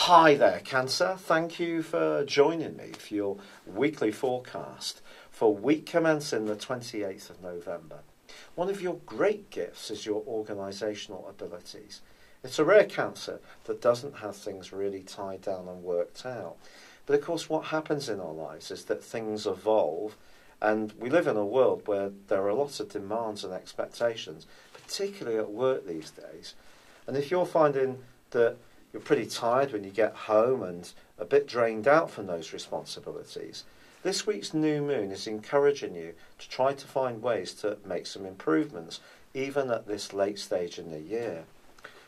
Hi there, Cancer. Thank you for joining me for your weekly forecast for week commencing the 28th of November. One of your great gifts is your organisational abilities. It's a rare Cancer that doesn't have things really tied down and worked out. But of course what happens in our lives is that things evolve, and we live in a world where there are lots of demands and expectations, particularly at work these days. And if you're finding that you're pretty tired when you get home and a bit drained out from those responsibilities, this week's new moon is encouraging you to try to find ways to make some improvements, even at this late stage in the year.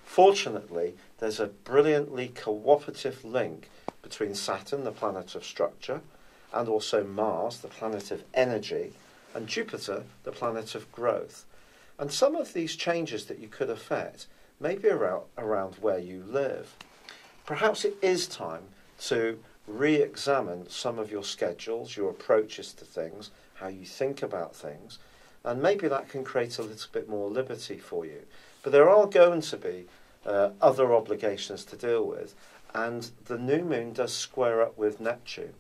Fortunately, there's a brilliantly cooperative link between Saturn, the planet of structure, and also Mars, the planet of energy, and Jupiter, the planet of growth. And some of these changes that you could affect maybe around where you live. Perhaps it is time to re-examine some of your schedules, your approaches to things, how you think about things, and maybe that can create a little bit more liberty for you. But there are going to be other obligations to deal with, and the new moon does square up with Neptune.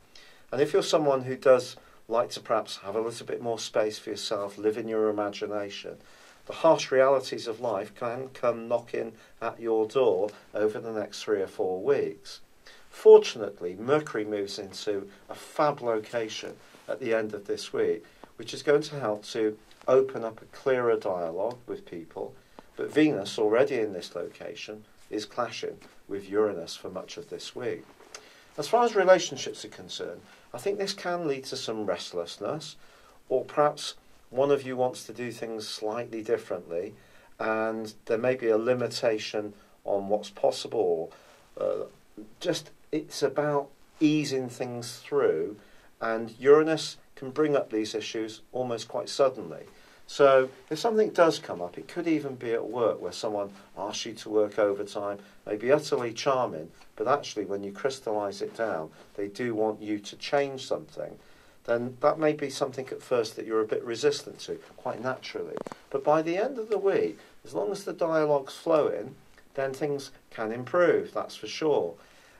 And if you're someone who does like to perhaps have a little bit more space for yourself, live in your imagination, the harsh realities of life can come knocking at your door over the next 3 or 4 weeks. Fortunately, Mercury moves into a fab location at the end of this week, which is going to help to open up a clearer dialogue with people. But Venus, already in this location, is clashing with Uranus for much of this week. As far as relationships are concerned, I think this can lead to some restlessness, or perhaps one of you wants to do things slightly differently, and there may be a limitation on what's possible. It's about easing things through, and Uranus can bring up these issues almost quite suddenly. So if something does come up, it could even be at work where someone asks you to work overtime, may be utterly charming, but actually when you crystallise it down, they do want you to change something. Then that may be something at first that you're a bit resistant to, quite naturally. But by the end of the week, as long as the dialogue's flowing, then things can improve, that's for sure.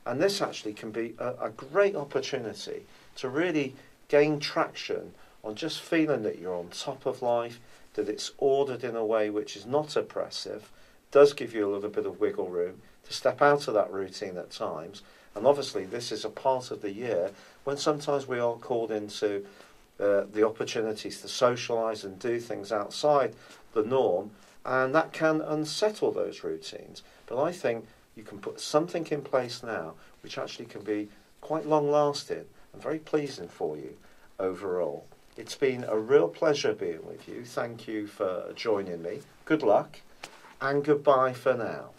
And this actually can be a great opportunity to really gain traction on just feeling that you're on top of life, that it's ordered in a way which is not oppressive, does give you a little bit of wiggle room to step out of that routine at times. And obviously this is a part of the year when sometimes we are called into the opportunities to socialise and do things outside the norm, and that can unsettle those routines. But I think you can put something in place now which actually can be quite long-lasting and very pleasing for you overall. It's been a real pleasure being with you. Thank you for joining me. Good luck and goodbye for now.